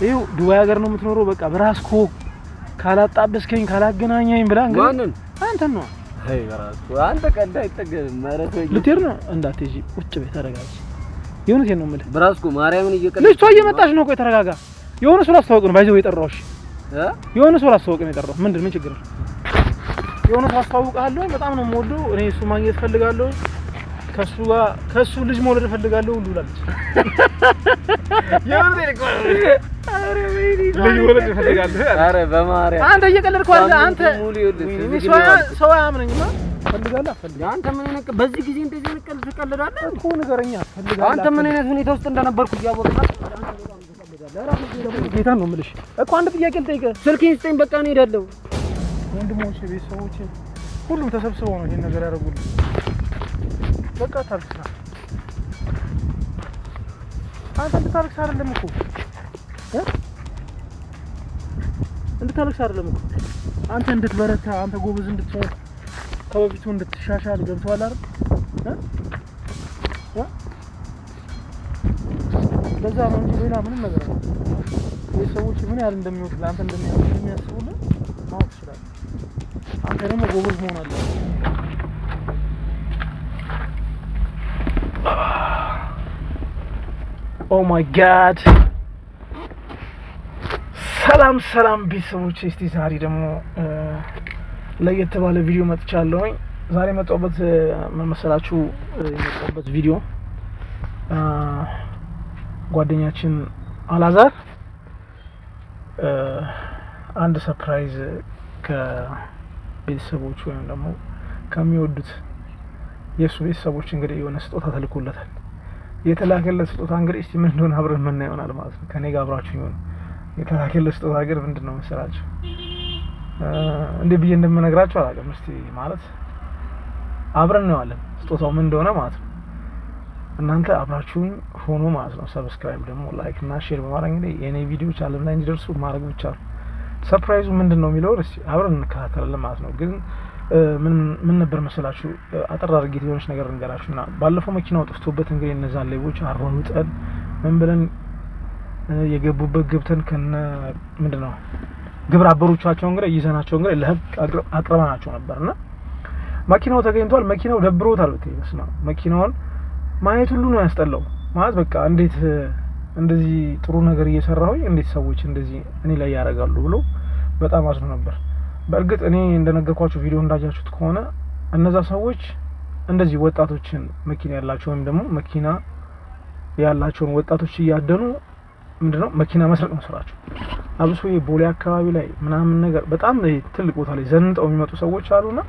ይኸው ዱባይ ሀገር ነው የምትኖረው በቃ በራስኮ ካላጣበስከኝ ካላገናኛኝ ብላ እንግዲህ አንተ ነው አይ በራስኮ አንተ ቀልድ አይጠገብም ማለት ነው ልትሄድ ነው እንዳትሄጂ ቁጭ በይ ተረጋጊ የሆነቴ ነው የምልህ በራስኮ ማርያምን እየቀለድኩ ልጅቷ እየመጣች ነው ቆይ ተረጋጋ የሆነ ሰው ላስተዋውቅ ነው ባይዘው የጠራውሽ የሆነ ሰው ላስተዋውቅ ነው የጠራው ምንድን ምን ችግር የሆነ ሰው አስተዋውቃለሁ በጣም ነው የምወደው እኔ እሱ ማግኘት ፈልጋለሁ ከሱ ልጅ መውለድ ፈልጋለሁ ሁሉ ላለች የሆነ አረ ወይኔ ልጅ መውለድ ፈልጋለሁ አረ በማርያም አንተ እየቀለድኩ አይደል አንተ ሰው አያምነኝማ ፈልጋለሁ አንተ ምን አይነት በዚህ ጊዜ እንደዚህ ነቀል ትቀልዳለህ እኮ ንገረኛ ፈልጋለሁ አንተ ምን አይነት ሁኔታ ውስጥ እንደነበርኩ ያወቅና ጌታ ነው የምልሽ እኮ አንድ ጥያቄ ልጠይቅ ስልኬን ስጠኝ በቃ ነው ሄዳለሁ ወንድሞቼ ቤተሰቦቼ ሁሉም ተሰብስበው ነው ይሄን ነገር ያደርጉልኝ በቃ ታልክሳ አንተ እንድታልክስ አይደለም እኮ እንድታልክስ አይደለም እኮ አንተ እንድትበረታ አንተ ጎበዝ እንድትሆን ከበፊቱ እንድትሻሻል ገብቷል አይደል ለዛ ነው እንጂ ሌላ ምንም ነገር አይደለም የሰዎች ምን ያህል እንደሚወድ አንተ እንደሚያስቡልህ ማወቅ ይችላል አንተ ደግሞ ጎበዝ መሆን አለብህ Oh my god ሰላም ቤተሰቦቼ እስቲ ዛሬ ደግሞ ለየት ባለ ቪዲዮ መጥቻለሁ ዛሬ መጣሁበት መሰላችሁ የመጣሁበት ቪዲዮ ጓደኛችን አላዛር አንድ ሰርፕራይዝ ከቤተሰቦቹ ወይም ደግሞ ከሚወዱት የሱ ቤተሰቦች እንግዲህ የሆነ ስጦታ ተልኮለታል የተላከለት ስጦታ እንግዲህ እስቲ ምን እንደሆነ አብረን ምን ይሆናል ማለት ነው ከኔ ጋር አብራችሁ ይሆን የተላከለት ስጦታ ግን ምንድነው መሰላችሁ እንዴ ብዬ እንደምነግራችሁ አላውቅም እስቲ ማለት አብረን ነው ያለን ስጦታው ምን እንደሆነ ማለት ነው እናንተ አብራችሁኝ ሆኖ ማለት ነው ሰብስክራይብ ደግሞ ላይክ እና ሼር በማድረግ እንግዲህ የኔ ቪዲዮዎች ዓለም ላይ እንዲደርሱ ማድረግ ብቻ ነው ሰርፕራይዙ ምንድነው የሚለው እስቲ አብረን እንከታተላለን ማለት ነው ግን ምን ነበር መሰላችሁ አጠር አድርጌ የሆነች ነገር እንገራችሁና ባለፈው መኪናው ጠፍቶበት እንግዲህ እነዛን ሌቦች አሮኑጠን ምን ብለን የገቡበት ገብተን ከነ ምንድነው ግብረ አበሮቻቸው እንግዲህ ይዘናቸው እንግዲህ ለህግ አቅርበናቸው ነበርና መኪናው ተገኝቷል መኪናው ደብሮታል በተይመስና መኪናውን ማየት ሁሉ ነው ያስጠላው ማለት በቃ እንዴት እንደዚህ ጥሩ ነገር እየሰራሁኝ እንዴት ሰዎች እንደዚህ እኔ ላይ ያረጋሉ ብሎ በጣም አዝኖ ነበር በእርግጥ እኔ እንደነገርኳችሁ ቪዲዮ እንዳያችሁት ከሆነ እነዛ ሰዎች እንደዚህ ወጣቶችን መኪና ያላቸው ወይም ደግሞ መኪና ያላቸውን ወጣቶች እያደኑ ምንድነው መኪና መስረቅ ነው ስራቸው አብሶ የቦሌ አካባቢ ላይ ምናምን ነገር በጣም ትልቅ ቦታ ላይ ዘንጠው የሚመጡ ሰዎች አሉና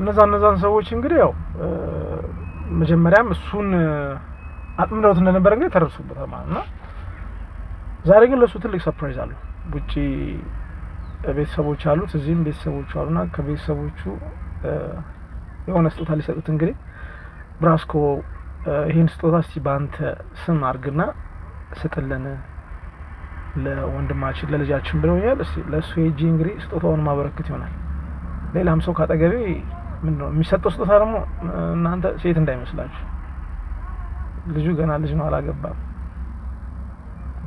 እነዛን ሰዎች እንግዲህ ያው መጀመሪያም እሱን አጥምደውት እንደነበር እንግዲህ ተረሱበታል ማለት ነው ዛሬ ግን ለሱ ትልቅ ሰርፕራይዝ አለው ውጪ ቤተሰቦች አሉት እዚህም ቤተሰቦች አሉና ከቤተሰቦቹ የሆነ ስጦታ ሊሰጡት እንግዲህ ብራስኮ ይሄን ስጦታ እስቲ ባንተ ስም አርግና ስጥልን ለወንድማችን ለልጃችን ብለውኛል እስቲ ለሱ ሄጂ እንግዲህ ስጦታውን ማበረከት ይሆናል ሌላም ሰው ካጠገቤ ምንድነው የሚሰጠው ስጦታ ደግሞ እናንተ ሴት እንዳይመስላችሁ ልጁ ገና ልጅ ነው አላገባም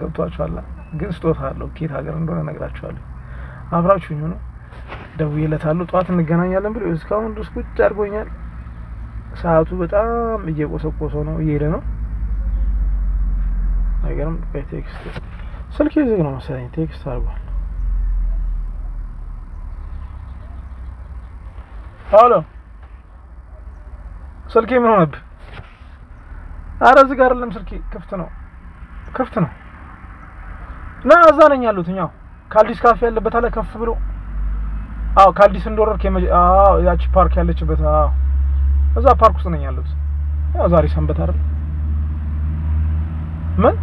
ገብቷችኋል ግን ስጦታ አለው ኬት ሀገር እንደሆነ ነግራችኋለሁ አብራችሁኝ ነው ደውዬለታለሁ ጧት እንገናኛለን ብሎ እስካሁን ድረስ ቁጭ አድርጎኛል ሰዓቱ በጣም እየቆሰቆሰው ነው እየሄደ ነው አይገርም በቴክስት ስልክ ይዘግ ነው መሰለኝ ቴክስት አድርጓል ሃሎ ስልኬ ምን ሆነብህ ኧረ እዚህ ጋር አይደለም ስልኬ ክፍት ነው ና እዛ ነኝ ያሉት እኛው ካልዲስ ካፌ ያለበት አለ ከፍ ብሎ አዎ ካልዲስ እንደወረድክ ያቺ ፓርክ ያለችበት እዛ ፓርክ ውስጥ ነኝ ያሉት ያው ዛሬ ሰንበት አይደል ምን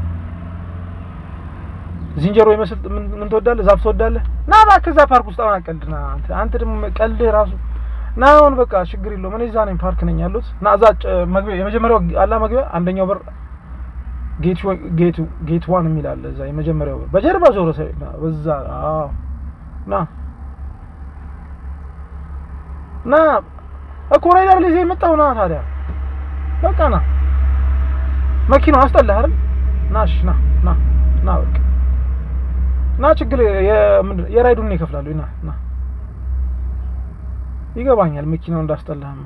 ዝንጀሮ ይመስል ምን ትወዳለህ ዛፍ ትወዳለህ ና እባክህ እዛ ፓርክ ውስጥ አቀልድና አንተ ደግሞ ቀልድ ራሱ ና አሁን በቃ ችግር የለውም እኔ እዛ ነኝ ፓርክ ነኝ ያሉት ና እዛ መግቢያ የመጀመሪያው አላ መግቢያ አንደኛው በር ጌት 1 የሚል አለ እዛ የመጀመሪያው በጀርባ ዞሮ በዛ ና እኮራይዳር ላይ የመጣው ና ታዲያ በቃ ና መኪናው አስጠላህ አይደል ናሽ ና በቃ ና ችግር የራይዱን ነው ይከፍላሉ ና ይገባኛል መኪናው እንዳስጠላህማ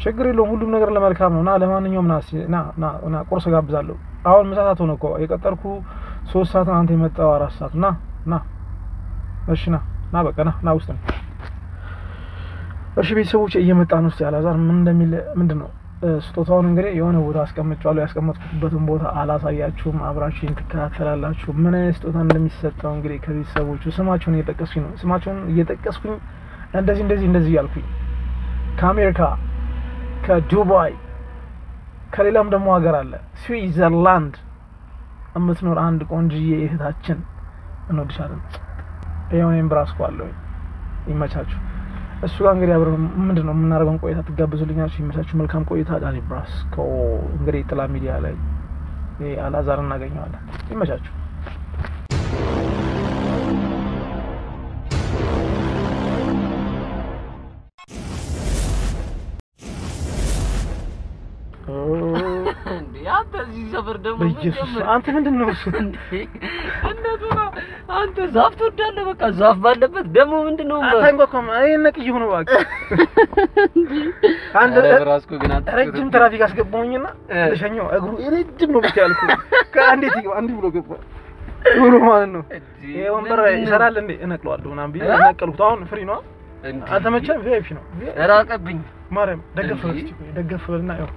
ችግር የለውም ሁሉም ነገር ለመልካም ነው ና ለማንኛውም ና ቁርስ ጋብዛለሁ አሁን መሳሳት ሆነ እኮ የቀጠርኩ 3 ሰዓት አንተ የመጣው 4 ሰዓት ና እሺ ና በቃ ና ውስጥ ነው እሺ ቤተሰቦች እየመጣ ነው ያላዛር ምን እንደሚል ምንድነው ስጦታውን እንግዲህ የሆነ ቦታ አስቀምጫለሁ ያስቀመጥኩበትን ቦታ አላሳያችሁም አብራችሁን ተከታተላላችሁ ምን አይነት ስጦታ እንደሚሰጠው እንግዲህ ከቤተሰቦቹ ስማቸውን እየጠቀስኩኝ እንደዚህ ያልኩኝ ከአሜሪካ ከዱባይ ከሌላም ደግሞ ሀገር አለ ስዊዘርላንድ አምስኖር አንድ ቆንጆዬ እህታችን እንወድሻለን የሆነም ብራስኮ አለው ይመቻችሁ እሱ ጋር እንግዲህ አብረን ምንድነው የምናደርገው ቆይታ ተጋብዙልኛችሁ ይመቻችሁ መልካም ቆይታ ዳኒ ብራስኮ እንግዲህ ጥላ ሚዲያ ላይ አላዛር እናገኘዋለን ይመቻችሁ አንተ እዚህ ሰፈር ደግሞ አንተ ምንድነው አንተ ዛፍ ትወዳለህ በቃ ዛፍ ባለበት ደግሞ ምንድነው አታንቆም አይነቅይ ሆኖ ባክ አንተ ብራስኮ ግን ረጅም ትራፊክ አስገባውኝና ለሸኘው እግሩ ረጅም ነው ብቻ ያልኩ ከአንዴት ይገባ አንዲ ብሎ ገባ ብሎ ማለት ነው ይሄ ወንበር ይሰራል እንዴ እነቅለዋለሁ ምናምን ቢል እነቀልኩት አሁን ፍሪ ነው አንተ መቼ ቪአይፒ ነው ራቀብኝ ማርያም ደገፈልና ያው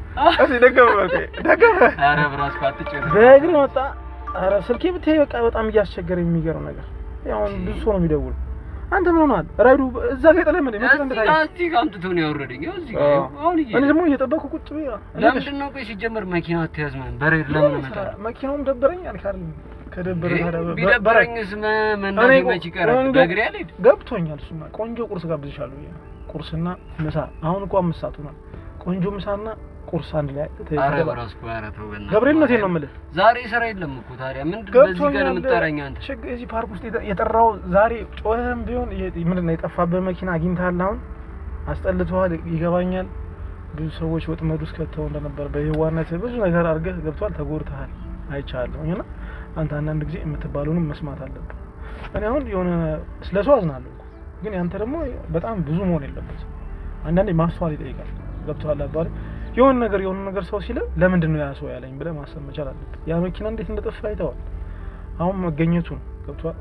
እሺ ደገፈ አረ ብራስኮ አትጨው በእግር ወጣ አረ ስልኬ ብታይ በቃ በጣም እያስቸገረ የሚገርም ነገር ያው ብዙ ሰው ነው የሚደውል አንተ ምን ሆነሃል ራይዱ እዛ ጋር ተለመደ ምን እንደታየ እዚህ ጋር አምጥቶ ነው ያወረደኝ እዚህ ጋር አሁን እኔ ደግሞ እየጠበቅኩ ቁጭ ብዬ ለምንድን ነው ቆይ ሲጀመር መኪና አትያዝ ማለት በሬድ ለምን መጣ መኪናውም ደበረኝ አልካል ከደበረ ቢደበረኝስ መንዳት መች ይቀራል በእግሬ አልሄድ ገብቶኛል እሱማ ቆንጆ ቁርስ ጋብዝሻለሁ ቁርስና ምሳ አሁን እንኳን ምሳቱ ነው ቆንጆ ምሳና ቁርስ አንድ ላይ ተይዘው ብራስኮ ያረተው በእና ገብርኤልነቴ ነው የምልህ ዛሬ ስራ የለም እኮ ታዲያ ምንድን በዚህ ቀን የምትጠራኝ አንተ ችግር እዚህ ፓርክ ውስጥ የጠራው ዛሬ ጮህም ቢሆን ምንድነው የጠፋበት መኪና አግኝተሃል አሁን አስጠልቷል ይገባኛል ብዙ ሰዎች ወጥመድ ውስጥ ከተው እንደነበር በህዋነት ብዙ ነገር አድርገህ ገብቷል ተጎርተሃል አይቻለሁና አንተ አንዳንድ ጊዜ የምትባሉንም መስማት አለብህ እኔ አሁን የሆነ ስለሰው አዝናለሁ ግን ያንተ ደግሞ በጣም ብዙ መሆን የለበትም አንዳንዴ ማስተዋል ይጠይቃል ገብቷል አባሪ የሆነ ነገር ሰው ሲለ ለምንድን ነው ያ ሰው ያለኝ ብለህ ማሰብ መቻል አለብህ ያ መኪና እንዴት እንደጠፋ አይተዋል አሁን መገኘቱን ገብቷል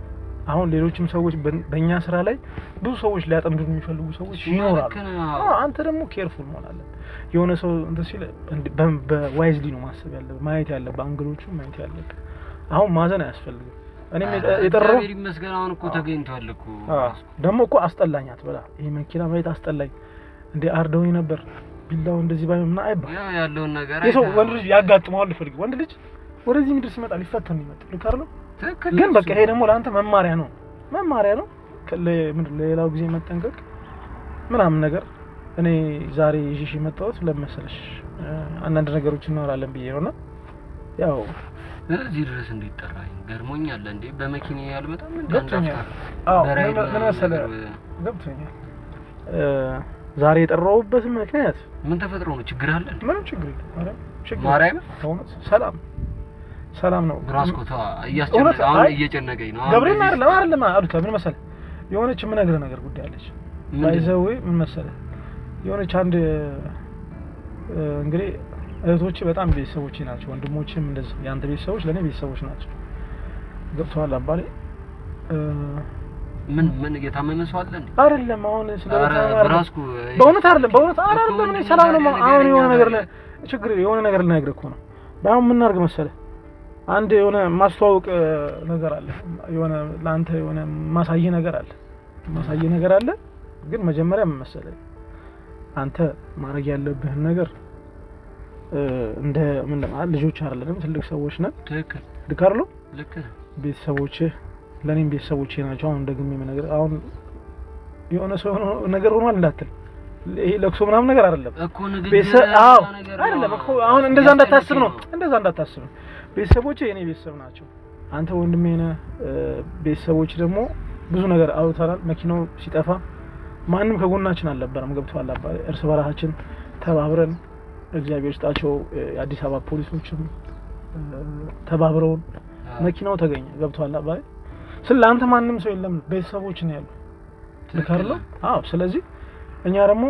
አሁን ሌሎችም ሰዎች በእኛ ስራ ላይ ብዙ ሰዎች ሊያጠምዱ የሚፈልጉ ሰዎች ይኖራሉ አንተ ደግሞ ኬርፉል መሆን አለብህ የሆነ ሰው እንደ ሲለ በዋይዝሊ ነው ማሰብ ያለብህ ማየት ያለብህ አንግሎቹ ማየት ያለብህ አሁን ማዘን አያስፈልግም እኔም የጠራው ይመስገን አሁን እኮ ተገኝቷል እኮ ደግሞ እኮ አስጠላኛት በላ ይሄ መኪና ማየት አስጠላኝ እንዴ አርደውኝ ነበር ቢላው እንደዚህ ባይምና አይባል ያው ያለውን ነገር ይሄው ወንድ ልጅ ያጋጥመዋል ፈልግ ወንድ ልጅ ወደዚህ ምድር ሲመጣ ሊፈተን ይመጣ ልካርሎ ግን በቃ ይሄ ደግሞ ለአንተ መማሪያ ነው ለሌላው ጊዜ መጠንቀቅ ምናምን ነገር እኔ ዛሬ ይዤሽ የመጣሁት ለመሰለሽ አንዳንድ ነገሮችን እናወራለን ብዬ ነውና ያው እዚህ ድረስ እንዲጠራኝ ገርሞኛል እንዴ በመኪና ያልመጣም ገብቶኛል አዎ ምን መሰለህ ገብቶኛል ዛሬ የጠራውበት ምክንያት ምን ተፈጥሮ ነው ችግር አለ ምንም ችግር የለም አረ ችግር ማርያም ሰላም ነው ብራስኮታ እያስጨነቀኝ አሁን እየጨነቀኝ ነው ገብርኤል አይደለም አሉታ ምን መሰለህ የሆነች ምን ነገር ጉዳይ አለች ባይዘው ምን መሰለህ የሆነች አንድ እንግዲህ እህቶች በጣም ቤተሰቦቼ ናቸው ወንድሞቼም እንደዚህ ያንተ ቤተሰቦች ለኔ ቤተሰቦች ናቸው ገብቷል አባሌ ምን እየታመመ ሰው አለ እንዴ አይደለም አሁን ብራስኮ በእውነት አይደለም እኔ ሰላም ነው አሁን የሆነ ነገር ችግር የሆነ ነገር ልነግርህ እኮ ነው ባይሆን ምን እናድርግ መሰለህ አንድ የሆነ ማስተዋወቅ ነገር አለ የሆነ ላንተ የሆነ ማሳየ ነገር አለ ግን መጀመሪያ ምን መሰለህ አንተ ማድረግ ያለብህ ነገር እንደ ምን ማለት ልጆች አይደለም ትልቅ ሰዎች ነን ትክክል ድካርሎ ልክ ቤተሰቦቼ ለኔም ቤተሰቦቼ ናቸው አሁን ደግሜ ነገር አሁን የሆነ ሰው ነገር ሆኗል እንዳትል ይሄ ለክሶ ምናምን ነገር አይደለም እኮ ነገር አይደለም እኮ አሁን እንደዛ እንዳታስብ ቤተሰቦቼ የኔ ቤተሰብ ናቸው አንተ ወንድሜ ነህ ቤተሰቦች ደግሞ ብዙ ነገር አውታራል መኪናው ሲጠፋ ማንንም ከጎናችን አልነበረም ገብቷል አባሪ እርስ በራሳችን ተባብረን እግዚአብሔር ይስጣቸው የአዲስ አበባ ፖሊሶችም ተባብረውን መኪናው ተገኘ ገብቷል አባይ ስለአንተ ማንንም ሰው የለም ቤተሰቦች ነው ያለው ልካርሎ አዎ ስለዚህ እኛ ደግሞ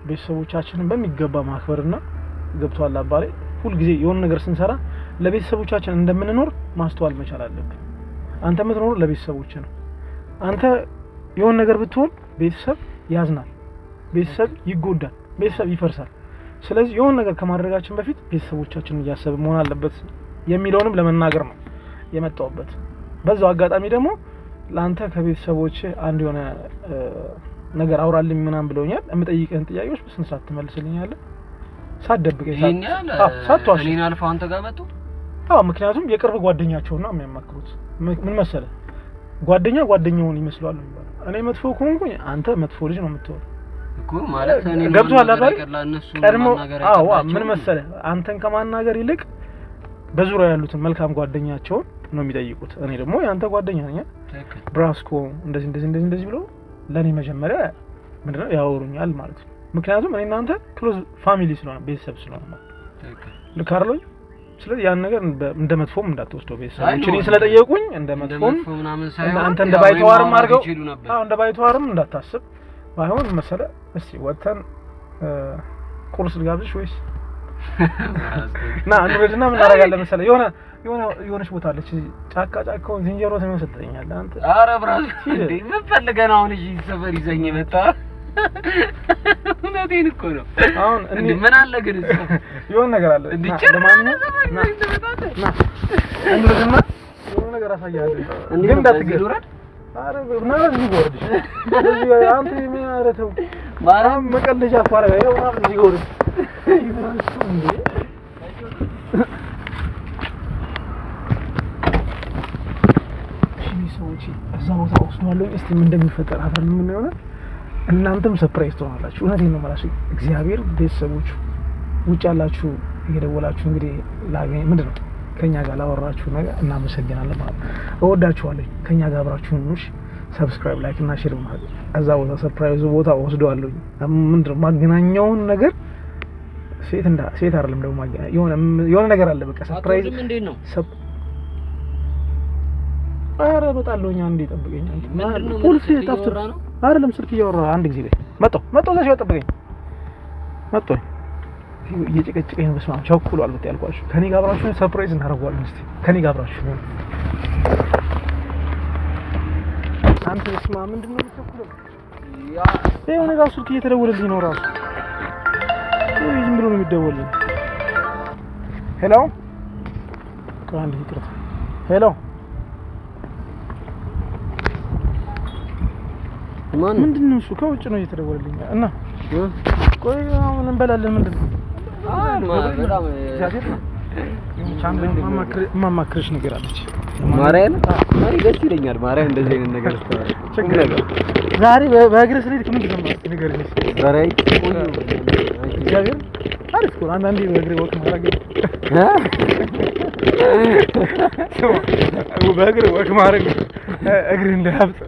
ቤተሰቦቻችንን በሚገባ ማክበርና ገብቷል አባይ ሁሉ ጊዜ የሆነ ነገር ስንሰራ ለቤተሰቦቻችን እንደምንኖር ማስተዋል መቻል አለብን አንተ ምትኖር ለቤተሰቦች ነው አንተ የሆነ ነገር ብትሆን ቤተሰብ ያዝናል ቤተሰብ ይጎዳል ቤተሰብ ይፈርሳል ስለዚህ የሆነ ነገር ከማድረጋችን በፊት ቤተሰቦቻችንን ያሰብ መሆን አለበት የሚለውንም ለመናገር ነው የመጣውበት በዛው አጋጣሚ ደግሞ ላንተ ከቤተሰቦች አንድ የሆነ ነገር አውራልኝ ምናም ብለውኛል እምጠይቀን ጥያቄዎች በስነ ስርዓት ትመልስልኛለህ ሳትደብቀኝ ሳትዋሽ እኔን አልፈው አንተ ጋር መጡ አዎ ምክንያቱም የቅርብ ጓደኛቸው ነው የሚያማክሩት ምን መሰለህ ጓደኛውን ይመስላል እኔ መጥፎ ከሆንኩኝ አንተ መጥፎ ልጅ ነው የምትሆነው እኮ ማለት እኔ ገብቷል አይደል ቀድሞ አዎ ምን መሰለህ አንተን ከማናገር ይልቅ በዙሪያ ያሉትን መልካም ጓደኛቸውን ነው የሚጠይቁት እኔ ደግሞ ያንተ ጓደኛ ነኝ ብራስኮ እንደዚህ ብሎ ለኔ መጀመሪያ ምንድነው ያወሩኛል ማለት ነው ምክንያቱም እኔ እናንተ ክሎዝ ፋሚሊ ስለሆነ ቤተሰብ ስለሆነ ልካርሎኝ ስለዚህ ያን ነገር እንደመጥፎም እንዳትወስደው ቤተሰቦች እኔ ስለጠየቁኝ እንደመጥፎም አንተ እንደባይተዋርም አድርገው አዎ እንደባይተዋርም እንዳታስብ ባይሆን መሰለ እስቲ ወተን ቁርስ ልጋብዝሽ ወይስ ና አንድረድና ምን አደርጋለሁ መሰለ የሆነች ቦታ አለች ጫካው ዝንጀሮ ተመሰጠኛል አንተ አረ ብራዝ እንዴ ምን ፈልገህ ነው አሁን እዚህ ሰፈር ይዘኝ መጣ እውነቴን እኮ ነው አሁን እንዴ ምን አለ ግን የሆነ ነገር አለ ለማንኛውም ና አንድረድና የሆነ ነገር አሳያለሁ እንዴ እንዳትገራ አረ ምናምን ይጎርድሽ ስለዚህ አንተ ምን አረተው ማራም መቀለጃ አፋራ ያው ምናምን ይጎርድ እንዴ ሰዎች እዛው ወስደዋለሁ እስቲ ምን እንደሚፈጠር አፈር ምን ይሆናል እናንተም ሰርፕራይዝ ትሆናላችሁ እውነቴን ነው ማለት እግዚአብሔር ቤተሰቦች ውጭ ያላችሁ እየደወላችሁ እንግዲህ ላገኝ ምንድነው ከኛ ጋር ላወራችሁ ነገር እናመሰግናለን ማለት እወዳችኋለሁ ከኛ ጋር አብራችሁ ሁኑሽ ሰብስክራይብ ላይክ እና ሼር ማለት እዛው ሰርፕራይዝ ቦታ ወስደዋለሁ ምንድነው ማገናኛውን ነገር ሴት አይደለም ደግሞ ማገናኛ የሆነ ነገር አለ በቃ ሰርፕራይዝ ምንድን ነው አረ በጣለውኛ እንዴ ጠብቀኝ አንተ ቁልፍ ታፍተር አይደለም ስልክ እያወራ አንድ ጊዜ ላይ መጣው ዘሽ ጠብቀኝ መጣው እየጨቀጨቀኝ ነው በስማም ቸኩሏል በቃ ያልኳችሁ ከኔ ጋር አብራችሁ ሰርፕራይዝ እናደርጋለን እስቲ ከኔ ጋር አብራችሁ አንተ ስማ ምንድነው ተቸኩለው ያ የሆነ ጋር ስልክ እየተደወለልኝ ነው ራሱ ዝም ብሎ ነው የሚደወልልኝ ሄሎ ካንዲ ይቅርታ ሄሎ ማን ምንድነው እሱ ከውጭ ነው እየተደወለልኝ እና ቆይ አሁን እንበላለን ምንድነው በጣም ማማክርሽ ነገር አለች ማርያም ደስ ይለኛል ማርያም እንደዚህ አይነት ነገር ስትል ዛሬ በእግር ስለሄድክ ምንድነው ነገር ነው ዛሬ እግዚአብሔር አሪፍ ነው አንዳንዴ በእግር ወክ ማድረግ በእግር ወክ ማድረግ እግር እንደሀብት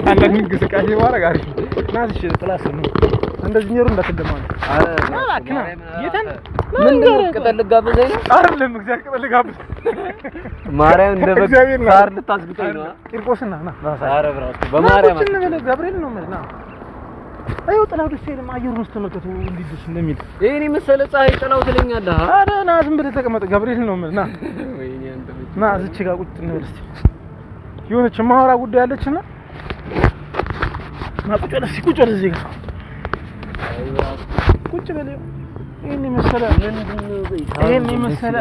አንዳንድ እንቅስቃሴ ማድረግ አሪፍ ነው ናትሽ ጥላስ ነው እንደዚህ ነው እንዳትደማው አረ የታን ምንድነው ቅጠል ልጋብዘኝ ነው አይደለም እግዚአብሔር ቅጠል ልጋብዝ ማርያም እንደበግ ሳር ልታስብቀኝ ነው ቂርቆስና ና አረ ብራስ በማርያም ገብርኤል ነው ማለት ነው አይው ጥላው ደስ ይልም አየሩን ውስጥ ተመልከቱ እንዲድስ እንደሚል እኔ መሰለ ፀሐይ ጥላው ትለኛለህ አረ ና ዝም ብለህ ተቀመጥ ገብርኤል ነው ማለት ና ወይኔ አንተ ና እዚህ ጋር ቁጭ እንበል እስቲ የሆነች ማውራ ጉዳይ አለችና ና ቁጭ ወደ እዚህ ቁጭ ወደ እዚህ ጋር ቁጭ በለው ይሄን መሰለ ይሄን መሰለ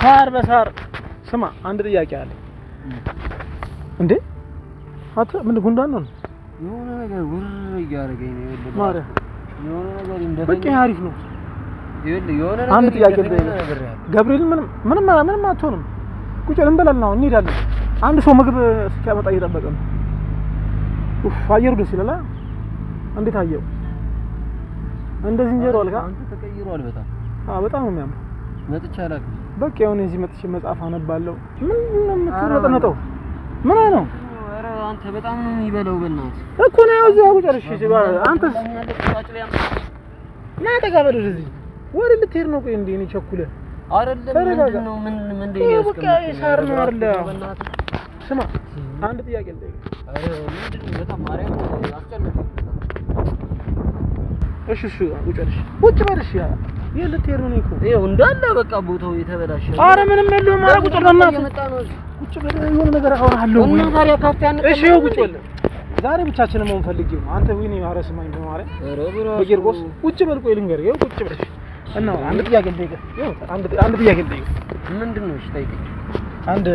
ሳር በሳር ስማ አንድ ጥያቄ አለ እንዴ አታ ምን ጉንዳን ነው የሆነ ነገር ውር ያረገኝ ነው ይወል ማረ የሆነ ነገር እንደዚህ በቃ አሪፍ ነው ይወል የሆነ ነገር አንድ ጥያቄ ገብርኤል ምንም አትሆንም ቁጭ እንበላልና እንሄዳለን አንድ ሰው ምግብ እስኪያመጣ እየጠበቀ ነው አየሩ ደስ ይላል እንዴት አየው እንደዚህ እንጀሮ አልጋ አንተ ተቀይሯል በጣም ነው የሚያምር መጥቻለሁ በቃ የሆነ እዚህ መጥቼ መጽሐፍ አነባለሁ ምን የምትመጣው ምን ነው ኧረ አንተ በጣም ነው የሚበለው በእናትህ እኮ ነው እዚያው ጨርሽ አንተ ና ተጋበል እዚህ ወደ ልትሄድ ነው ቆይ እንዴ እኔ ቸኩለ አይደለም ምን እንደሆነ በቃ ሳር ነው አይደለ ስማ አንድ ጥያቄ ልጠይቅ አረ ምንድነው በጣም ማርያም አስጨነቀኝ እሺ ቁጭ በልሽ ያ የልትሄድ ነው እኮ ይሄው እንዳለ በቃ ቦታው የተበላሸ አረ ምንም የለውም አረ ቁጭ በልና ቁጭ በል የሆነ ነገር አወራለሁ እና ታዲያ ካፌ አንቀመጥ እሺ ቁጭ በል ዛሬ ብቻችንን መሆን ፈልጌው አንተ ወይኔ አረስማኝ በማርያም አረ ብራስ በጊርጎስ ቁጭ በል ቆይ ልንገር ይኸው ቁጭ በልሽ እና አንድ ጥያቄ ልጠይቅ ይኸው አንድ ጥያቄ ልጠይቅ ምንድነው እሺ ጠይቀኝ አንድ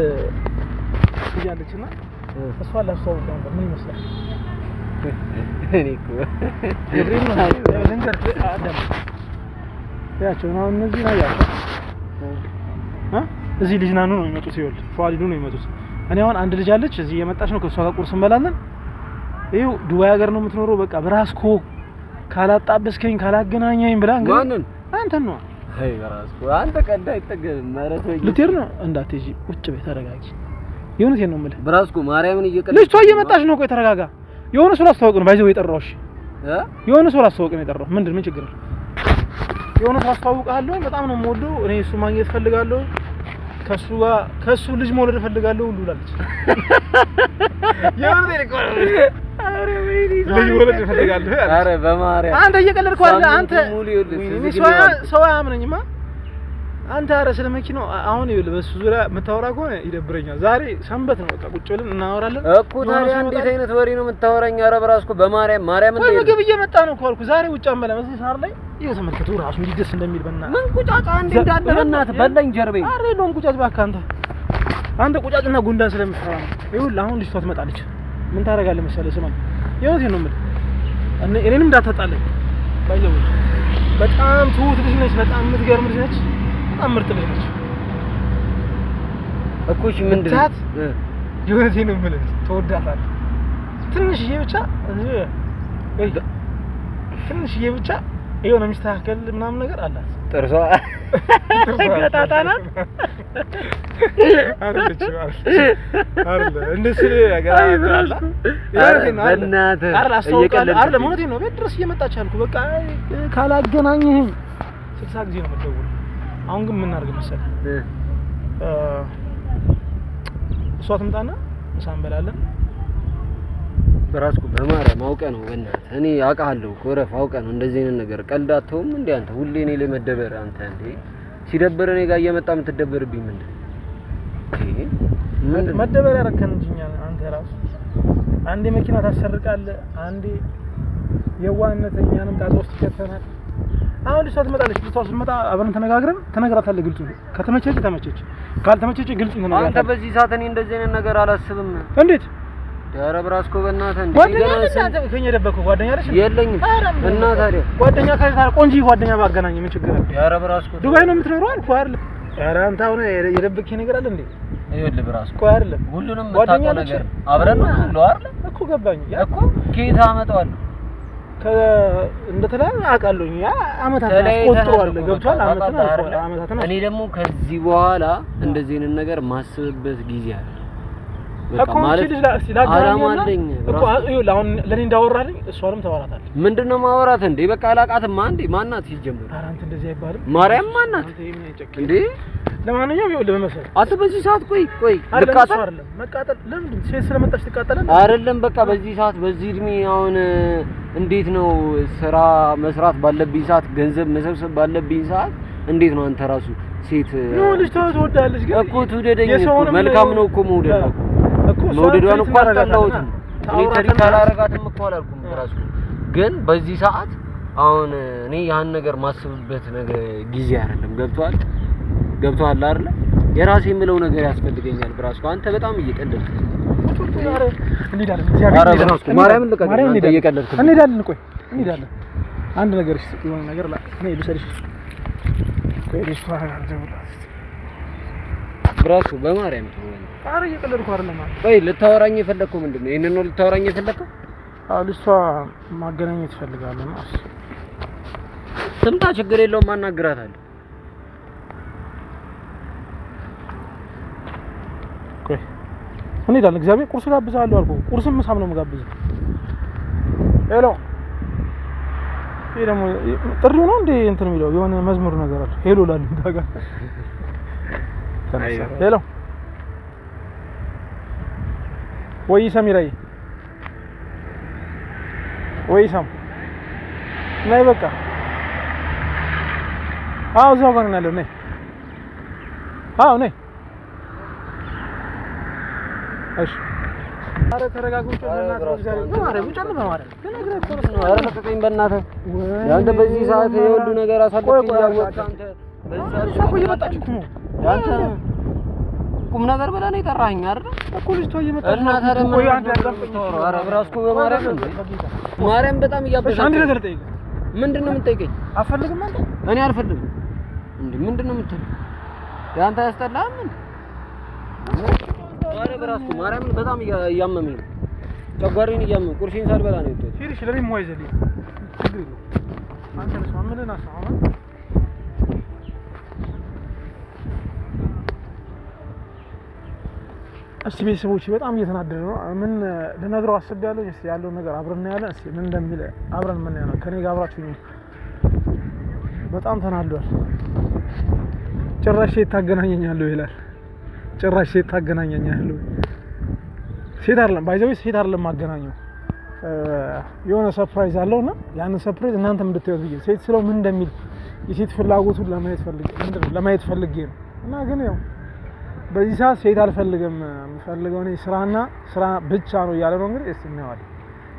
ይያለችና እሷ ላስተዋውቅ ነበር ምን ይመስላል እኔ እኮ የብሬን ነው ልንገር አዳም ያቸው ነው እነዚህ ነው ያቸው እዚህ ልጅ ናኑ ነው የሚመጡት ይወል ፏሊዱ ነው የሚመጡት እኔ አሁን አንድ ልጅ አለች እዚህ የመጣች ነው ከሷ ጋር ቁርስ እንበላለን ይኸው ዱባይ ሀገር ነው የምትኖረው በቃ በራስኮ ካላጣበስከኝ ካላገናኛኝ ብላ እንግዲህ ማንን አንተ ነው አይ በራስኮ አንተ ቀንዳ አይጠገም ማለት ነው ልትሄድ ነው እንዳትሄጂ ቁጭ በይ ተረጋጊ የሆነቴን ነው የምልህ በራስኮ ማርያምን እየቀለድክ ልጅቷ እየመጣች ነው ቆይ ተረጋጋ የሆነ ሰው ላስተዋውቅ ነው ባይዘው የጠራውሽ የሆነ ሰው ላስተዋውቅ ነው የጠራው ምንድን ምን ችግር የሆነ ሰው አስተዋውቃለሁ በጣም ነው የምወደው እኔ እሱ ማግኘት ፈልጋለሁ ከሱ ልጅ መውለድ ፈልጋለሁ ሁሉ ላለች የሆነ ተልቆ ልጅ መውለድ ፈልጋለሁ አረ በማርያም አንተ እየቀለድክ አይደል አንተ ሰው አያምነኝማ አንተ አረ ስለ መኪናው አሁን ይኸውልህ በሱ ዙሪያ መታወራ ከሆነ ይደብረኛል ዛሬ ሰንበት ነው በቃ ቁጭ ብለን እናወራለን እኮ ታዲያ እንዴት አይነት ወሬ ነው የምታወራኝ አረ በራስኮ በማርያም እንዴ ምግብ እየመጣ ነው እኮ አልኩ ዛሬ ውጭ አመለ በዚህ ሳር ላይ ይኸው ተመልከቱ ራሱ እንዴት ደስ እንደሚል በእናትህ ምን ቁጫጫ እንዴ እንዳለ በእናትህ በላኝ ጀርቤ አረ ነው ቁጫጭ ባካ አንተ ቁጫጭና ጉንዳን ስለምትፈራ ነው ይኸውልህ አሁን ልጅቷ ትመጣለች ምን ታረጋለህ መሰለህ ስማኝ የሆነቴን ነው የምልህ እኔንም እንዳታጣለኝ ባይዘው በጣም ትሁት ልጅ ነች በጣም የምትገርም ልጅ ነች በጣም ምርጥ ልጅ ነች እኮ እሺ ምንድነው የሆነቴን ነው የምልህ ተወዳታለህ ትንሽዬ ብቻ ትንሽዬ ብቻ የሆነ ሚስተካከል ምናምን ነገር አላት ጥርሷ ገጣጣና አረለች አረለ እንደዚህ ነገር አላ በእናትህ አረለ ሞነቴ ነው በድረስ እየመጣች አልኩ በቃ ካላገናኘኝ 60 ጊዜ ነው የምትደውለው አሁን ግን ምን እናድርግ መሰለህ እሷ ትምጣና ምሳ እንበላለን በራስኩ በማርያም አውቀህ ነው በእናትህ እኔ አውቃለሁ ኮረፍ አውቀህ ነው እንደዚህ አይነት ነገር ቀልዳተውም እንዴ አንተ ሁሌ እኔ ላይ መደበር አንተ እንዴ ሲደበር እኔ ጋር እየመጣ የምትደበርብኝ ምንድን መደበር ያረከን እንጂኛ አንተ ራሱ አንዴ መኪና ታሰርቃለህ አንዴ የዋነተኛንም ታውስ ትከተናል አሁን ልጅቷ ትመጣለች ልጅቷ ስትመጣ አብረን ተነግራታለህ ግልጹ ከተመቸች ተመቸች ካልተመቸች ግልጹ ነው አንተ በዚህ ሰዓት እኔ እንደዚህ አይነት ነገር አላስብም እንዴት ዳራ ብራስኮ በእናትህ እንዴ አንተ ከኛ ደበከው ጓደኛ አይደል የለኝም እና ታዲያ ጓደኛ ካለ ቆንጆ ጓደኛ ባገናኝ ምን ችግር አለ ዳራ ብራስኮ ዱባይ ነው የምትኖረው አልኩ አይደል ኧረ አንተ አሁን የደበከኝ ነገር አለ እንዴ ይኸውልህ ብራስኮ አይደለም ሁሉንም መጣጣ ነገር አብረን ነው ሁሉ አይደል እኮ ገባኝ እኮ ኬታ አመጣዋለሁ እንደተላለ አውቃለሁ ያ አመታት ቆጥሯል ገብቷል አመታትን እኔ ደግሞ ከዚህ በኋላ እንደዚህ አይነት ነገር ማስብበት ጊዜ አለ በቃ ማለት አላማለኝ እኮ ይኸውልህ አሁን ለኔ እንዳወራልኝ እሷንም ታወራታለህ ምንድነው ማወራት እንዴ በቃ አላቃትም አንዴ ማናት ሲጀምር ኧረ አንተ እንደዚህ አይባልም ማርያም ማናት እንዴ ለማንኛውም ይኸውልህ በመሰለ አት በዚህ ሰዓት ቆይ ልቃጠል አይደለም መቃጠል ለምን ሴት ስለመጣች ትቃጠላለህ አይደለም በቃ በዚህ ሰዓት በዚህ እድሜ አሁን እንዴት ነው ስራ መስራት ባለብኝ ሰዓት ገንዘብ መሰብሰብ ባለብኝ ሰዓት እንዴት ነው አንተ ራሱ ሴት ነው ልጅ ተወዳለች ግን እኮ ትውደደኝ እኮ መልካም ነው እኮ መውደድ እኮ መውደዷን እኮ አጣላሁት እኔ ታሪክ አላረጋትም እኮ አላልኩም ራሱ ግን በዚህ ሰዓት አሁን እኔ ያን ነገር ማስብበት ነገር ጊዜ አይደለም ገብቷል አይደል የራሴ የምለው ነገር ያስፈልገኛል ብራስኮ አንተ በጣም እየቀለድክ ማርያምን እንሄዳለን ቆይ እንሄዳለን አንድ ነገር የሆነ ነገር ላይ እኔ ልሰልሽ ቆይ ልጅቷ ብራስኮ በማርያም ተወው ኧረ እየቀለድኩ አይደለም ቆይ ልታወራኝ የፈለከው ምንድነው ይሄንን ነው ልታወራኝ የፈለከው አዎ ልጅቷ ማገናኘት እፈልጋለሁ ነው ስምጣ ችግር የለውም ማናግራታለሁ ቆይ እንሄዳለን እግዚአብሔር ቁርስ ጋብዛለሁ አልኩህ ቁርስም ምሳም ነው የምጋብዝህ ሄሎ ይሄ ደግሞ ጥሪው ነው እንዴ እንትን የሚለው የሆነ መዝሙር ነገር አለ ሄሎ ላሉ ታጋ ሄሎ ወይ ሰሚራይ ወይ ሰም ናይ በቃ አው እዛው ጋር ነው ያለው ነይ አው ነይ እሺ አረ ተረጋጉ በእናትህ ያንተ በዚህ ሰዓት የሁሉ ነገር አሳልፈህ ያወጣ አንተ በዛ ሰው እየመጣች እኮ ያንተ ቁም ነገር ብለህ ነው የጠራኸኝ አይደል እኮ ልጅቷ እየመጣች እና ታዲያ ምን አንተ ያዳምጠኝ ኧረ ብራስኮ በማርያም ማርያም በጣም እያበዛች አንድ ነገር ጠይቅ ምንድነው የምትጠይቀኝ አፈልግም አንተ እኔ አልፈልግም እንዴ ምንድነው የምትጠይቀኝ ያንተ ያስጠላህ ምን ኧረ ብራስኮ ማርያም በጣም እያመመኝ ነው ጨጓራዬን እያመመኝ ቁርሴን ሳልበላ ነው የወጣሁት ሂድ እሺ ለኔም ወይዘልኝ ችግር የለውም አንተ ለሰው ምንና ሰው እስቲ ቤተሰቦች በጣም እየተናደደ ነው ምን ልነግረው አስቤያለሁ እስቲ ያለው ነገር አብረን ያለን እስቲ ምን እንደሚል አብረን ምን ያለው ከኔ ጋር አብራችሁ በጣም ተናዷል ጭራሽ ታገናኘኛለሁ ይላል ጭራሽ ታገናኘኛለሁ ሴት አይደለም ባይዘው ሴት አይደለም ማገናኘው የሆነ ሰርፕራይዝ አለውና ያን ሰርፕራይዝ እናንተም እንድትዩት ብዬ ሴት ስለው ምን እንደሚል የሴት ፍላጎቱን ለማየት ፈልጌ ነው እና ግን ያው በዚህ ሰዓት ሴት አልፈልግም የምፈልገው እኔ ስራ ብቻ ነው ያለ ነው እንግዲህ እስቲ እናያለን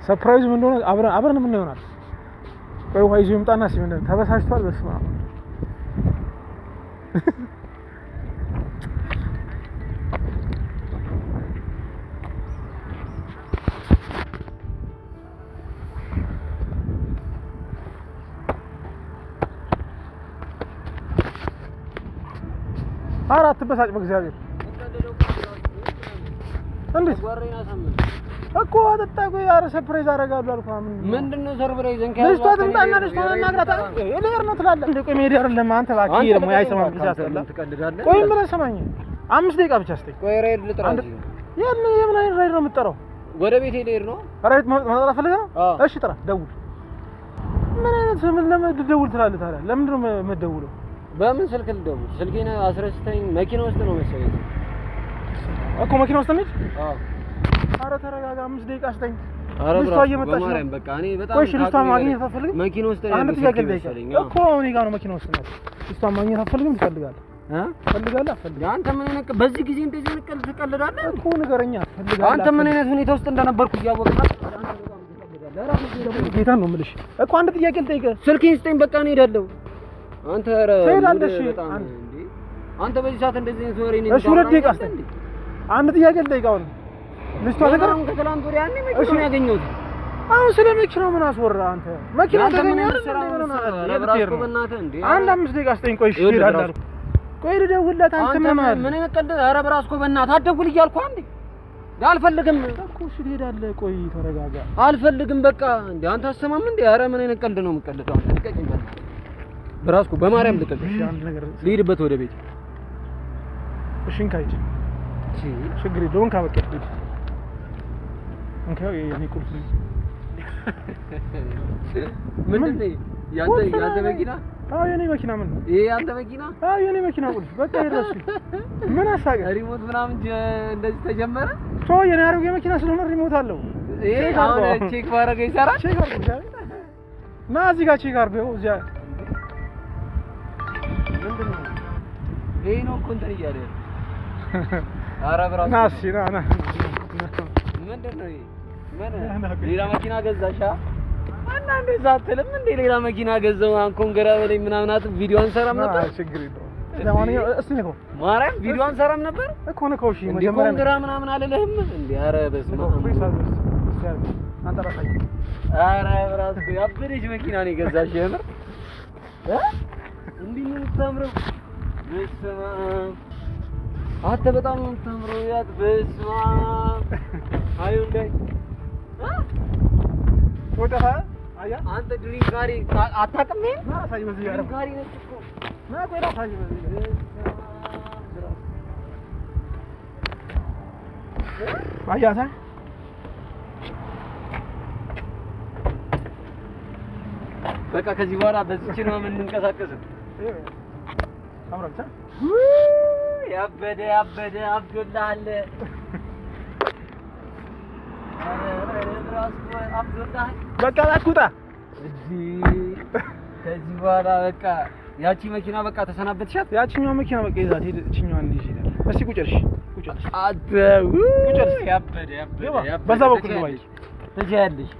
ሰርፕራይዝ ምን እንደሆነ አብረን ምን ይሆናል ቆይ ወይዙ ይምጣና ሲመን ተበሳጭቷል በስማ አራት በሳጭ በእግዚአብሔር እንዴት ወሬና ሰምን እኮ አጠጣቁ ያረ ሰርፕራይዝ አደርጋለሁ አልኩ ምንድነው ሰርፕራይዝ እንከያ ልጅቷ ትምጣና ልጅቷን እናግራታ ለየር ነው ትላለህ እንዴ ቆይ ሜዲ አይደለም አንተ ባኪ ደግሞ አይሰማም ብቻ አስተላ ትቀልዳለህ ቆይ ምን ሰማኝ 5 ደቂቃ ብቻ አስተይ ቆይ ራይድ ልጥራ የምን አይነት ራይድ ነው የምትጠራው ወደ ቤት ሄደር ነው ራይድ መጥራት ፈልገህ ነው እሺ ጥራ ደውል ምን አይነት ምን ለምን ትላለህ ታዲያ ለምን ነው የምትደውለው በምን ስልክ ልደውል ስልኬን አስረስተኝ መኪና ውስጥ ነው መሰለኝ እኮ መኪና ውስጥ ነኝ አረ ተረጋጋ 5 ደቂቃ አስተኝ ልጅቷ እየመጣች ነው በቃ እኔ በጣም ቆይ ልጅቷ ማግኘት አትፈልግም መኪና ውስጥ ነው መሰለኝ እኮ እኔ ጋር ነው መኪና ውስጥ ነው ልጅቷ ማግኘት አትፈልግም ትፈልጋለህ ፈልጋለህ አትፈልግም አንተ ምን አይነት በዚህ ጊዜ እንደዚህ ንቀል ትቀልዳለህ እኮ ንገረኛ ፈልጋለህ አንተ ምን አይነት ሁኔታ ውስጥ እንደነበርኩ እያወቅህ ጌታ ነው የምልሽ እኮ አንድ ጥያቄ ልጠይቅህ ስልኬን ስጠኝ በቃ እኔ እሄዳለሁ አንተ ሄዳለሽ እንዴ አንተ በዚህ ሰዓት እንደዚህ ነው ወሬ ነው እሺ ሁለት ደቂቃ አስተኝ አንድ ጥያቄ ልጠይቀው ነው ልጅቷ ተገረም ከትላንት ወዲያ አንዴ መኪና ያገኘሁት አሁን ስለ መኪናው ምን አስወራ አንተ መኪና ተገኘው ለብራስኮ በእናትህ እንዴ አንድ 5 ደቂቃ አስተኝ ቆይ እሺ ይላል ቆይ ልደውልለት አንተ ምን ነቀልደ ኧረ ብራስኮ በእናትህ አትደውል እያልኩ አንዴ አልፈልግም እኮ እሺ ትሄዳለህ ቆይ ተረጋጋ አልፈልግም በቃ እንዴ አንተ አሰማም እንዴ ኧረ ምን ነቀልደ ነው የምቀልደው አንተ ልቀቂኝ ብራስኮ በማርያም ልቀቅ እሺ አንድ ነገር ልሂድበት ወደ ቤት እሺ እንካይጂ ችግር የለውም ካበቀት ልሂድ እንካው የኔ ቁርስ ምንድነው ያንተ መኪና አዎ የኔ መኪና ምን ይሄ ያንተ መኪና አዎ የኔ መኪና ቁልፍ በቃ ይረሱ ምን አሳገ ሪሞት ምናምን እንደዚህ ተጀመረ ቶ የኔ አሮጌ መኪና ስለሆነ ሪሞት አለው ይሄ አሁን ቼክ ማድረግ ይሰራል ቼክ አድርጉ ና እዚህ ጋር ቼክ አድርጉ እዚያ ምንድነው ይሄ ነው እኮ እንትን እያለ ኧረ ብራስ ናሲ ና ምንድነው ይሄ ሌላ መኪና ገዛሻ እና እንደዛ አትልም እንዴ ሌላ መኪና ገዛው አንኮንግራ በለኝ ምናምን አት ቪዲዮ አንሰራም ነበር ችግር የለውም ለማንኛውም እስቲ ነው ማርያም ቪዲዮ አንሰራም ነበር እኮ ነው እሺ መጀመሪያ አንኮንግራ ምናምን አለለህም እንዴ ኧረ በስመ አብ አንተ ራስህ ኧረ ብራስ ያብሪጅ መኪና ነው ገዛሽ የምር እንዴ ነው የምታምረው በስመ አብ አንተ በጣም ነው የምታምረው ያት በስመ አብ አዩ እንዴ ወጣ አያ አንተ ድሪንክ ጋሪ አታውቅም ና ሳይ በዚህ ያረ ጋሪ ነች እኮ ና ቆይራ ሳይ በዚህ አያ ሳይ በቃ ከዚህ በኋላ በዚህ ነው የምንንቀሳቀሰው አምራታ ያበደ አብዱላህ አለ አብዱላህ በቃ ላኩታ ከዚህ በኋላ በቃ ያቺ መኪና በቃ ተሰናበትሻት ያቺኛው መኪና በቃ ይዛት ሄደ እቺኛው እንዲህ ይላል እስቲ ቁጭርሽ አደው ቁጭርሽ ያበደ በዛ በኩል ነው ባይ ትጃለሽ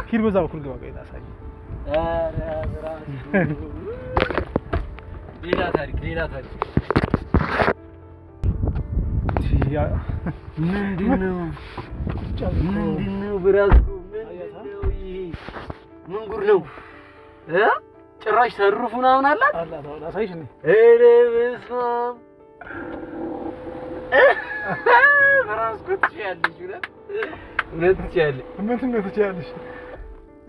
ሂድ በዛ በኩል ገባ ቀይታ ሳይ ኧረ ብራስ ሌላ ታሪክ ያ ምንድነው ብራስ ምንድነው ይሄ ምን ጉድ ነው ጭራሽ ተርፉ ምናምን አላት አሳይሽ ነኝ እረ በስመ አብ ብራስ ኩትያለሽ እውነት ትችያለሽ ምን ትችያለሽ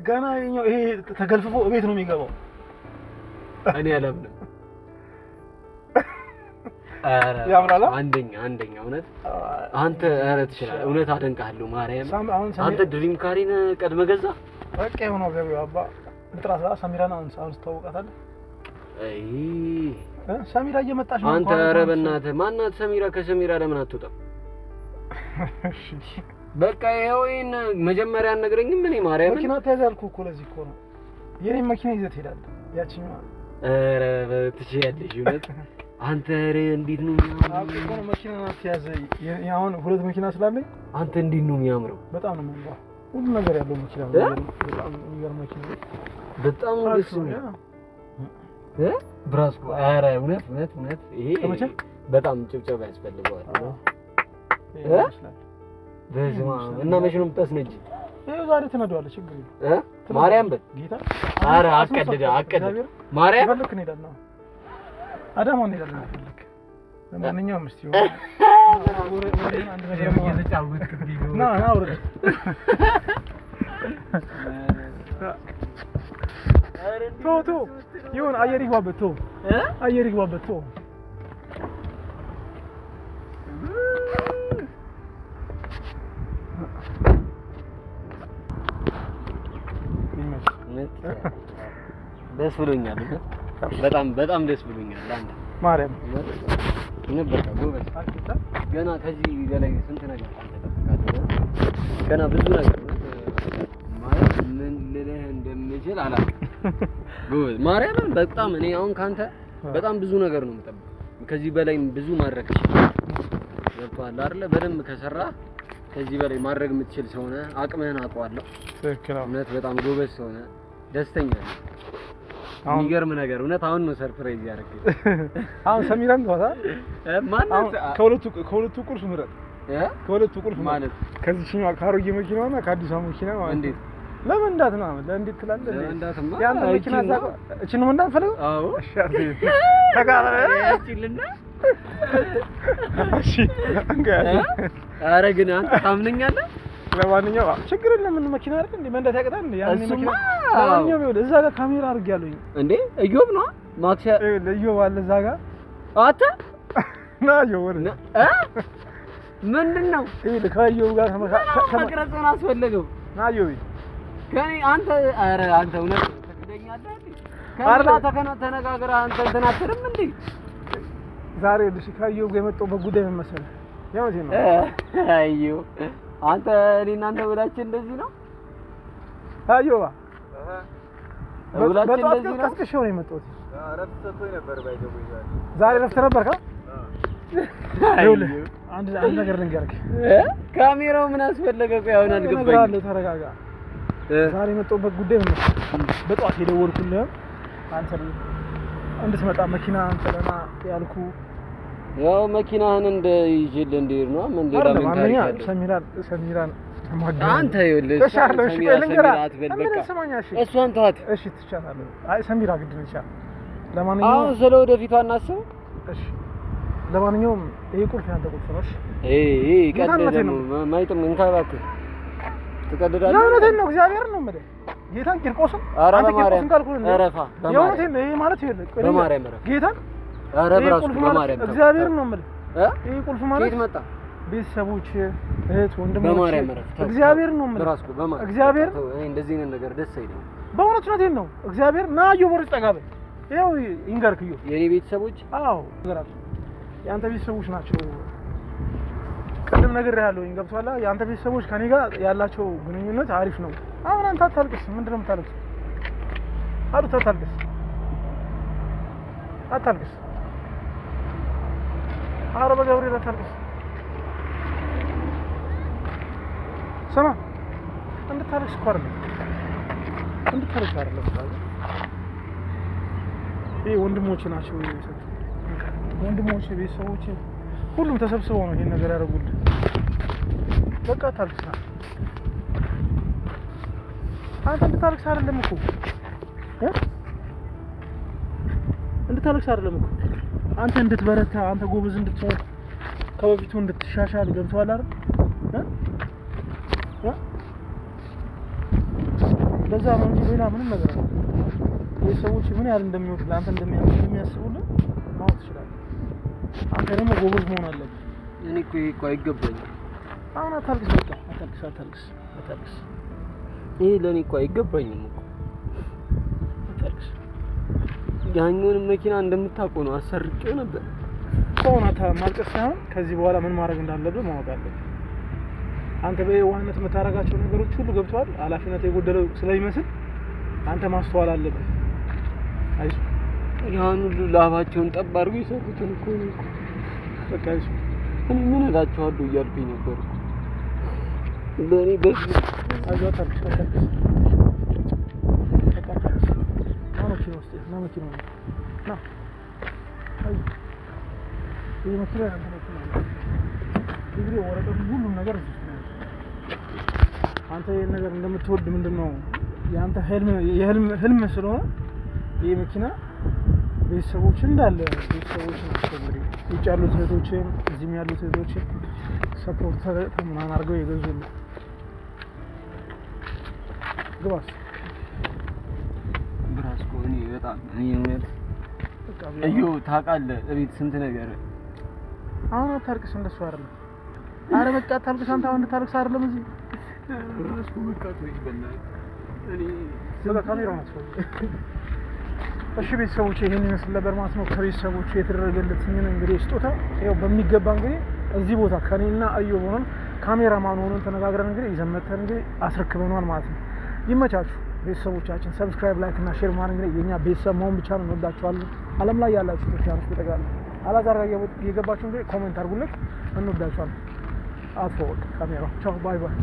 ገና ይሄ ተገልፍፎ እቤት ነው የሚገባው እኔ አላምንም ያምራላ አንደኛ እውነት አንተ ኧረ ትችላለህ እውነት አደንቃለሁ ማርያም አንተ ድሪም ካሪን ቀድመ ገዛ በቃ የሆነው ገበያው አባ ልጥራታ ሰሚራና አንሳውን ተዋውቃታለህ አይ ሰሚራ እየመጣች ነው አንተ ኧረ በእናትህ ማናት ሰሚራ ከሰሚራ ለምን አትወጣም በቃ ይሄን መጀመሪያ አነግረኝም ምን ማርያም መኪና ተያዛልኩ እኮ ለዚህ እኮ ነው የኔ መኪና ይዘህ ትሄዳለህ ያቺኛው ኧረ ትችያለሽ እውነት አንተ ኧረ እንዴት ነው የሚያምረው መኪና ተያዘ ያውን ሁለት መኪና ስላለኝ አንተ እንዴት ነው የሚያምረው በጣም ነው የሚያምረው ሁሉ ነገር ያለው መኪና ነው በጣም የሚገርም መኪና በጣም ደስ ይላል ብራስኮ ኧረ እውነት ይሄ በጣም ጭብጨባ ያስፈልገዋል በስመ አብ እና መቼ ነው የምታስነጂ ይሄው ዛሬ ትነዳዋለህ ችግር የለም ማርያም በል ጌታ ኧረ አቀድደ ማርያም ፈልክ እንሄዳለን ነው አዳማ እንሄዳለን ፈልክ ለማንኛውም እስቲ አንድ ነገር እየተጫወትክብኝ ነው ና አውርድ ቶ ይሁን አየር ይግባበት አየር ይግባበት ደስ ብሎኛል በጣም ደስ ብሎኛል አንተ ማርያም ነበር ጎበዝ ገና ከዚህ በላይ ስንት ነገር ተጠብቃለሁ ገና ብዙ ነገር ማለት ምን ልልህ እንደምችል አላውቅም ጎበዝ ማርያምን በጣም እኔ አሁን ካንተ በጣም ብዙ ነገር ነው የምጠብቀው ከዚህ በላይ ብዙ ማድረግ ይችላል ገብቶሃል አይደለ በደንብ ከሰራ ከዚህ በላይ ማድረግ የምትችል ሰው ነህ አቅምህን አውቀዋለሁ ትክክል ነው እውነት በጣም ጎበዝ ሰው ነህ ደስተኛ ነኝ የሚገርም ነገር እውነት አሁን ነው ሰርፕራይዝ ያደረገኝ አሁን ሰሚራን ተዋታ ማንነት ከሁለቱ ቁልፍ ምረጥ ከሁለቱ ቁልፍ ማለት ከዚህኛው ካሮጌ መኪናውና ከአዲሱ መኪና ማለት እንዴት ለመንዳት ነው ለእንዴት ትላለህ ለመንዳትማ ያን መኪና እቺ ነው መንዳት ፈልገው አዎ እሺ ተጋራ እቺልና እሺ አንጋያ አረ ግን አንተ ታምነኛለህ ለማንኛውም ችግር የለም ምን መኪና አይደል እንዴ መንዳት ያቀጣል እንዴ ያን መኪና ለማንኛውም ይኸውልህ እዛ ጋር ካሜራ አድርጌያለሁኝ እንዴ እዮብ ነው ማክሻ ለእዮብ አለ እዛ ጋር አታ ና እዮብ ምንድነው ይሄ ከእዮብ ጋር ተመክረጽን አስፈልገው ና እዮብ ከኔ አንተ አረ አንተ እውነት ትክደኛለህ እንዴ ከአንተ ተነጋግረህ አንተ እንትን አትልም እንዴ ዛሬ ልሽ ከእዮብ ጋር የመጣሁበት ጉዳይ ምን መሰለህ ያው ነው አዮ አንተ እኔና አንተ ብላችን እንደዚህ ነው አዮባ ብላችን እንደዚህ ነው ቀስቅሼው ነው የመጣሁት ረፍት ሰጥቶኝ ነበር ባይገቡ ይዛል ዛሬ ረፍት ነበር ይኸውልህ አንድ ነገር ልንገርህ ካሜራው ምን አስፈለገ ቆይ አሁን አልገባኝም ተረጋጋ ዛሬ የመጣሁበት ጉዳይ ምን መሰለህ በጧት የደወልኩልህ አንተ እንድትመጣ መኪና አንተና ያልኩ ያው መኪናህን እንደ ይጅል እንዲር ነው ምን ሌላ ምን ታሪክ ሰሚራን አንተ ይኸውልህ ሰሚራ አትበል በቃ እሷን ተዋት እሺ ትቻላለህ አይ ሰሚራ ግድ ነው ይቻላል ለማንኛውም አሁን ስለ ወደፊቷ እናስብ እሺ ለማንኛውም ይሄ ቁልፍ ያንተ ቁልፍ ነው እሺ ቀደደም ማይጥም እንካባክ ትቀደዳለህ ለምን ነው እግዚአብሔር ነው ማለት ጌታን ቂርቆስን አንተ ቂርቆስን ካልኩልህ አረፋ በማርያም ይሄ ማለት ይኸውልህ በማርያም ጌታን አረ ብራስ በማርያም እግዚአብሔር ነው ማለት ይሄ ቁልፍ ማለት ከየት መጣ ቤተሰቦች እህት ወንድሞች በማርያም እግዚአብሔር ነው ማለት ብራስ በማርያም እግዚአብሔር እኔ እንደዚህ ነው ነገር ደስ አይደለም በእውነት ነው እግዚአብሔር ና አዮብ ጠጋበ ይሄው ይንገርክዩ የኔ ቤተሰቦች አዎ ነገራቸው ያንተ ቤተሰቦች ናቸው ቀደም ነገር ያለው እንገብቷላ ያንተ ቤተሰቦች ከኔ ጋር ያላቸው ግንኙነት አሪፍ ነው አሁን አንተ አታልቅስ ምንድነው የምታለቅስ አታልቅስ አረበ ገብርኤል አታልቅስ ሰማ እንድታልቅስ አይደለም ይሄ ወንድሞች ናቸው ወንድሞች ቤተሰቦች ሁሉም ተሰብስበው ነው ይሄን ነገር ያደርጉልህ በቃ ታልቅስ አንተ እንድታልቅስ አይደለም እኮ እንድታልቅስ አይደለም እኮ አንተ እንድትበረታ አንተ ጎበዝ እንድትሆን ከበፊቱ እንድትሻሻል ገብቷል አይደል በዛ ነው እንጂ ሌላ ምንም ነገር አይደለም የሰዎች ምን ያህል እንደሚወድ ለአንተ እንደሚያስቡልህ ማወቅ ትችላለህ አንተ ደግሞ ጎበዝ መሆን አለብህ እኔ እኮ አይገባኝም አሁን አታልቅስ በቃ አታልቅስ ይሄ ለኔ እኮ አይገባኝም እኮ አታልቅስ ያኛውን መኪና እንደምታውቀው ነው አሰርቄው ነበር ቆናታ ማልቀስ ሳይሆን ከዚህ በኋላ ምን ማድረግ እንዳለብህ ማወቅ አለብህ አንተ በየዋህነት የምታረጋቸው ነገሮች ሁሉ ገብቷል ኃላፊነት የጎደለው ስለሚመስል አንተ ማስተዋል አለብህ አይዞህ ያን ሁሉ ላባቸውን ጠብ አድርጎ ይሰሩትን እኮ ነው በቃ አይዞህ እኔ ምን እላቸዋለሁ እያልኩኝ ነበር ለኔ በዚህ አይዞህ አታልቅስ ነው መኪና ና አይዞህ ይሄ መኪና ይግሪ ወረቀቱ ሁሉም ነገር እዚህ አንተ ይሄን ነገር እንደምትወድ ምንድነው ያንተ ህልም ስለሆነ ይሄ መኪና ቤተሰቦች እንዳለ ቤተሰቦች ናቸው እንግዲህ ውጭ ያሉት እህቶችም እዚህም ያሉት እህቶችም ሰፖርት ምናምን አድርገው የገዙልህ ግባስ ብራስኮ እኔ በጣም እውነት እዩ ታውቃለህ እቤት ስንት ነገር አሁን አታልቅስ እንደሱ አይደለም አረ በቃ አታልቅስ አንተ አሁን እንድታልቅስ አይደለም እዚህ ብራስኮ በቃ ተወኝ በእናትህ እኔ ስለ ካሜራው ነው እሺ ቤተሰቦች ይሄን ይመስል ነበር ማለት ነው ከቤተሰቦች የተደረገለትኝን እንግዲህ ስጦታ ይሄው በሚገባ እንግዲህ እዚህ ቦታ ከኔና አዮብ ሆነን ካሜራማን ሆነን ተነጋግረን እንግዲህ ይዘመተን እንግዲህ አስረክበናል ማለት ነው ይመቻችሁ ቤተሰቦቻችን ሰብስክራይብ ላይክ እና ሼር ማድረግ እንግዲህ የኛ ቤተሰብ መሆን ብቻ ነው እንወዳችኋለን ዓለም ላይ ያላችሁ ክርስቲያኖች በተጋለ አላዛር የገባችሁ እንግዲህ ኮሜንት አድርጉልን እንወዳችኋለን አፎ ካሜራው ቻው ባይ ባይ